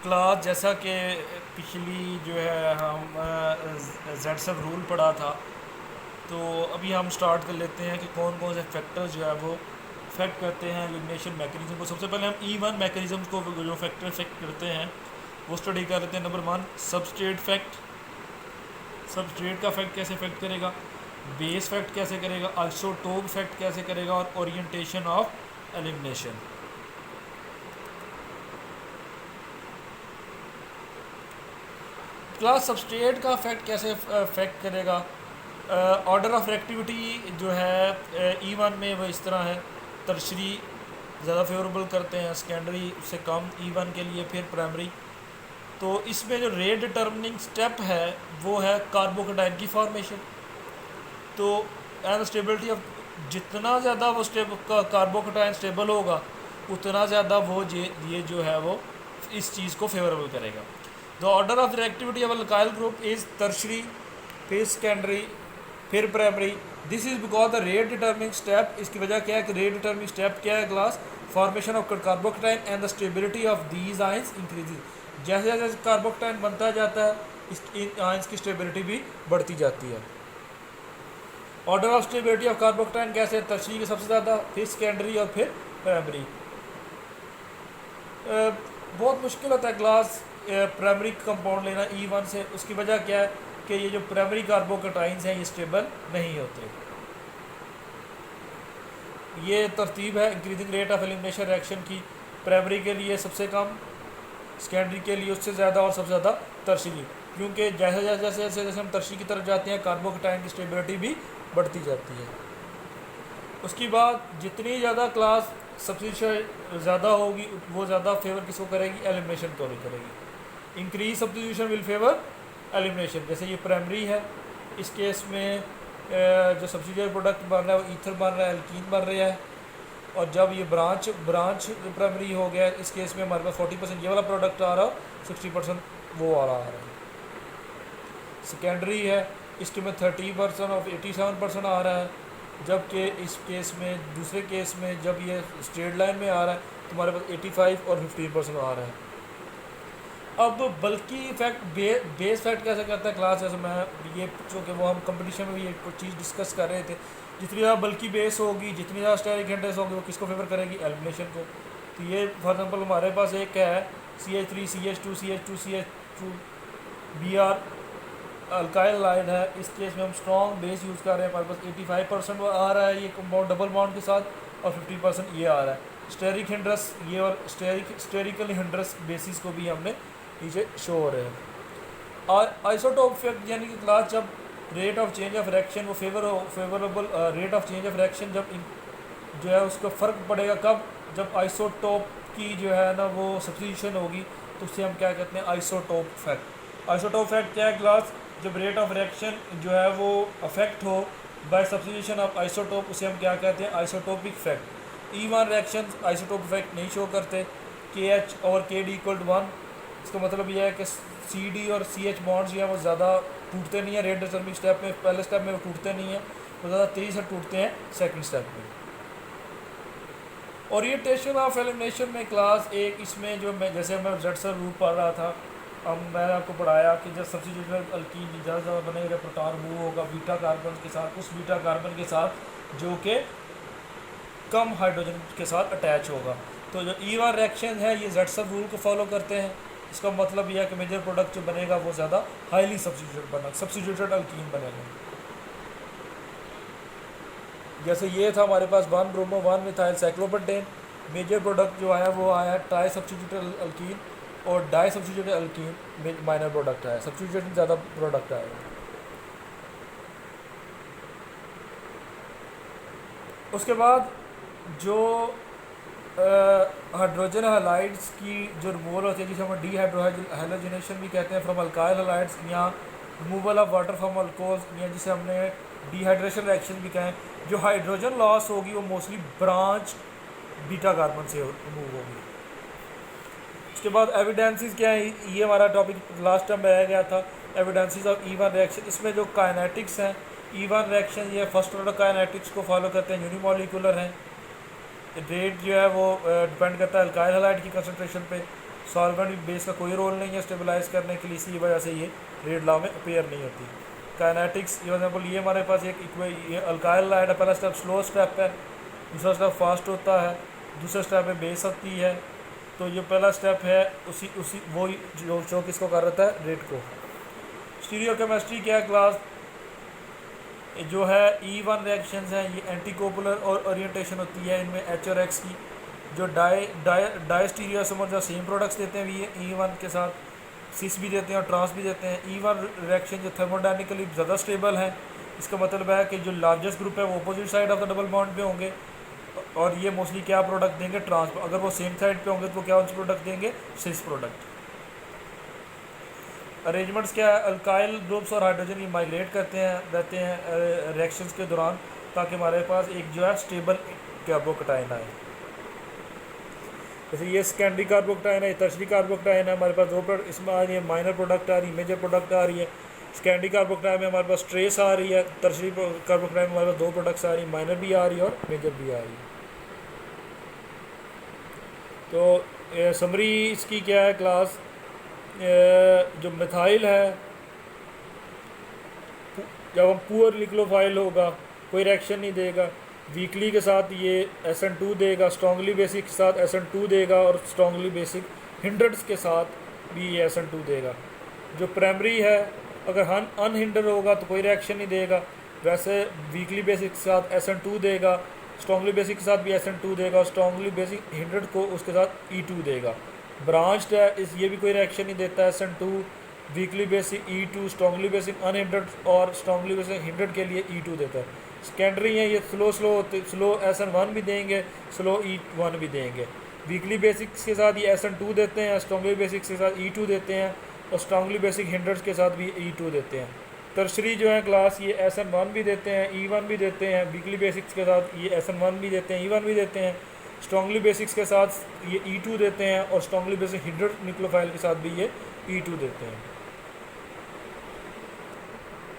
Class जैसा कि पिछली जो है हम जेड सब रूल पढ़ा था, तो अभी हम स्टार्ट कर लेते हैं कि कौन कौन से फैक्टर्स जो है वो अफेक्ट करते हैं एलिमिनेशन मैकेनिज्म को। सबसे पहले हम E1 मैकेनिज्म को जो फैक्टर अफेक्ट करते हैं वो स्टडी कर लेते हैं। Number 1, substrate fact. सबस्ट्रेट का फैक्ट कैसे अफेक्ट करेगा, बेस फैक्ट कैसे करेगा, आइसोटोप फैक्ट कैसे करेगा, और orientation of elimination. Class substrate का फैक्ट कैसे अफेक्ट करेगा। ऑर्डर ऑफ रिएक्टिविटी जो है E1 में वो इस तरह है, टर्शरी ज़्यादा फेवरेबल करते हैं, सेकेंडरी उससे कम E1 के लिए, फिर प्राइमरी। तो इसमें जो रेट डिटर्मिनिंग स्टेप है वो है कार्बोकेटाइन की फॉर्मेशन। तो एंड स्टेबिलिटी ऑफ, जितना ज़्यादा वो कार्बोकेटाइन स्टेबल होगा उतना ज़्यादा वो ये जो है वो इस चीज़ को फेवरेबल करेगा। The order of the reactivity of alkyl group is tertiary, फिर सेकेंडरी, फिर primary. This is because the rate determining step, इसकी वजह क्या है कि रेट डिटर्मिनिंग स्टेप क्या है class, formation of carbocation and the stability of these ions increases. जैसे जैसे कार्बोकेटाइन बनता जाता है इन आयंस की स्टेबिलिटी भी बढ़ती जाती है। Order of stability of carbocation कैसे, टर्शरी के सबसे ज़्यादा, फिर सेकेंडरी और फिर प्राइमरी। बहुत मुश्किल होता है क्लास प्राइमरी कंपाउंड लेना E1 से। उसकी वजह क्या है कि ये जो प्राइमरी कार्बोकेटाइंस हैं ये स्टेबल नहीं होते। ये तरतीब है increasing rate of elimination reaction की। प्राइमरी के लिए सबसे कम, सेकेंडरी के लिए उससे ज़्यादा, और सबसे ज़्यादा टर्शरी। क्योंकि जैसे जैसे जैसे जैसे जैसे हम टर्शरी की तरफ जाते हैं कार्बोकेटाइन की स्टेबिलिटी भी बढ़ती जाती है। उसके बाद जितनी ज़्यादा क्लास सब्स्टिट्यूशन ज़्यादा होगी वो ज़्यादा फेवर किसको करेगी, एलिमिनेशन को करेगी। Increase substitution will favour elimination. जैसे ये प्राइमरी है, इस केस में जो सब्स्टिट्यूट प्रोडक्ट बन रहा है वो ईथर बन रहा है, एल्कीन बन रहा है। और जब ये ब्रांच प्राइमरी हो गया, इस केस में हमारे पास 40% ये वाला प्रोडक्ट आ रहा है, 60% वो आ रहा है। सेकेंडरी है, इसके में 30% और 87% आ रहा है, जबकि इस केस में, दूसरे केस में जब ये स्ट्रेट लाइन में आ रहा है तो हमारे पास 85 और 15% आ रहा है। अब बल्कि इफेक्ट बेस फैक्ट कैसे करता है क्लास, जैसे मैं ये चूँकि वो हम कंपटीशन में भी ये चीज़ डिस्कस कर रहे थे, जितनी ज़्यादा बल्कि बेस होगी, जितनी ज़्यादा स्टेरिक हिंड्रेंस होगी, वो किसको फेवर करेगी, एलिमिनेशन को। तो ये फॉर एग्जांपल हमारे पास एक है CH3 CH2 CH2 CH2 Br alkyl line है। इस केस में हम स्ट्रॉन्ग बेस यूज़ कर रहे हैं, हमारे पास 85% आ रहा है ये कंपाउंड डबल बॉन्ड के साथ, और 50% ये आ रहा है स्टेरिक हिंड्रेंस। ये और स्टेरिकल हिंड्रेंस बेसिस को भी हमने नीचे शो हो रहे हैं। और आइसोटोप इफेक्ट यानी कि क्लास जब rate of change of reaction वो favourable rate of change of reaction जब जो है उसका फ़र्क पड़ेगा कब, जब आइसोटोप की जो है ना वो सब्स्टिट्यूशन होगी, तो उससे हम क्या कहते हैं, आइसोटोप फैक्ट। आइसोटोप फैक्ट क्या है क्लास, जब रेट ऑफ रिएक्शन जो है वो अफेक्ट हो बाय सब्स्टिट्यूशन ऑफ आइसोटोप, उसे हम क्या कहते हैं, isotopic fact. E1 reaction isotope effect नहीं शो करते। KH और KD = 1, इसका मतलब यह है कि CD और CH बॉन्ड्स जो हैं वो ज़्यादा टूटते नहीं हैं रेट डिटर्मिनिंग स्टेप में, पहले स्टेप में वो टूटते नहीं हैं, वो ज़्यादा तेज़ी से टूटते हैं सेकंड स्टेप में। ओरिएंटेशन ऑफ एलिमिनेशन में क्लास एक, इसमें जो मैं जैसे मैं जेड सर रूल पढ़ रहा था, अब मैंने आपको पढ़ाया कि जब सब्स्टिट्यूटेड अल्कीन ज़्यादा ज़्यादा बनेगा, प्रोटॉन मूव होगा बीटा कार्बन के साथ, उस बीटा कार्बन के साथ जो कि कम हाइड्रोजन के साथ अटैच होगा। तो जो E1 रिएक्शन है ये जेड सब रूल को फॉलो करते हैं। इसका मतलब यह है कि मेजर प्रोडक्ट जो बनेगा वो ज़्यादा हाईली सब्स्टिट्यूटेड अल्कीन बनेगा। जैसे ये था हमारे पास 1 bromo 1 methyl cyclopentane, major product जो आया वो आया ट्राई सब्स्टिट्यूटेड अल्कीन, और di substituted alkene minor product आया, सब्स्टिट्यूटेड ज़्यादा प्रोडक्ट आएगा। उसके बाद जो हाइड्रोजन हैलाइड्स की जो रिमूवल होती है, जिसे हम डीहाइड्रोजनेशन भी कहते हैं फ्रॉम अल्काइल हैलाइड्स, या removal of water from alcohols, या जिसे हमने डिहाइड्रेशन रिएक्शन भी कहें, जो हाइड्रोजन लॉस होगी वो मोस्टली ब्रांच बीटा कार्बन से रिमूव होगी। उसके बाद एविडेंसेस क्या है, ये हमारा टॉपिक लास्ट टाइम रह गया था, एविडेंसेस ऑफ E1 रिएक्शन। इसमें जो काइनेटिक्स हैं E1 रिएक्शन, ये फर्स्ट ऑर्डर काइनेटिक्स को फॉलो करते हैं, यूनिमोलिकुलर हैं। रेट जो है वो डिपेंड करता है अल्काइल हैलाइड की कंसंट्रेशन पे। सॉल्वेंट बेस का कोई रोल नहीं है स्टेबलाइज करने के लिए, इसी वजह से ये रीड लॉ में अपेयर नहीं होती। काइनेटिक्स एग्जाम्पल, ये हमारे पास ये अल्काइल लाइट है, पहला स्टेप स्लो स्टेप है, दूसरा स्टेप फास्ट होता है, दूसरा स्टेप में बेस होती है। तो ये पहला स्टेप है उसी उसी वो जो किसको कर रहा है, रेट को। स्टीरियोकेमिस्ट्री क्या क्लास जो है E1 रिएक्शंस हैं, ये एंटीकोपुलर और ओरिएंटेशन होती है इनमें H और X की। जो डाई स्टीरियोसोमर जो सेम प्रोडक्ट्स देते हैं E1 के साथ, सिस भी देते हैं और ट्रांस भी देते हैं। E1 रिएक्शन जो थर्मोडाइनमिकली ज़्यादा स्टेबल है, इसका मतलब है कि जो लार्जेस्ट ग्रुप है वो opposite side of the double bond पे होंगे, और ये मोस्टली क्या प्रोडक्ट देंगे, ट्रांस। अगर वो सेम साइड पे होंगे तो क्या प्रोडक्ट देंगे, सिस प्रोडक्ट। अरेंजमेंट्स क्या है, अल्काइल ग्रुप्स और हाइड्रोजन ये माइग्रेट रहते हैं रिएक्शंस के दौरान, ताकि हमारे पास एक जो है स्टेबल कार्बोकटाइन आए। जैसे ये सेकेंडरी कार्बोकटाइन है, टर्शरी कार्बोकटाइन है, हमारे पास दो प्रोडक्ट इसमें आ रही है, माइनर प्रोडक्ट आ रही है, मेजर प्रोडक्ट आ रही है। सेकेंडरी कार्बोकटाइन में हमारे पास ट्रेस आ रही है, टर्शरी कार्बोकटाइन में हमारे पास दो प्रोडक्ट्स आ रही है, माइनर भी आ रही है और मेजर भी आ रही है। तो समरी इसकी क्या है क्लास, जो मिथाइल है, जब हम पुअर लिक्लोफाइल होगा कोई रिएक्शन नहीं देगा, वीकली के साथ ये SN2 देगा, स्ट्रॉन्गली बेसिक के साथ SN2 देगा, और स्ट्रॉन्गली बेसिक हिंड्रेड्स के साथ भी ये SN2 देगा। जो प्राइमरी है अगर अनहिंडर होगा तो कोई रिएक्शन नहीं देगा, वैसे वीकली बेसिक के साथ SN2 देगा, स्ट्रॉन्गली बेसिक के साथ भी SN2 देगा, और स्ट्रॉन्गली बेसिक हिंड्रेड को उसके साथ E2 देगा। ब्रांच्ड है ये भी कोई रिएक्शन नहीं देता, SN2 weakly basic E2, strongly basic unhindered और स्ट्रॉन्गली बेसिक हिंड्रेड के लिए E2 देता है। सेकेंडरी है ये स्लो SN1 भी देंगे, स्लो E1 भी देंगे। वीकली बेसिक्स के साथ ये SN2 देते हैं, स्ट्रॉन्गली बेसिक्स के साथ E2 देते हैं, और स्ट्रॉन्गली बेसिक हिंड्रेड्स के साथ भी E2 देते हैं। टर्शरी जो है क्लास ये SN1 भी देते हैं, E1 भी देते हैं, वीकली बेसिक्स के साथ ये SN1 भी देते हैं, E1 भी देते हैं, स्ट्रॉन्गली बेसिक्स के साथ ये E2 देते हैं, और स्ट्रॉन्गली बेसिक हिंड्रेड न्यूक्लियोफाइल के साथ भी ये E2 देते हैं।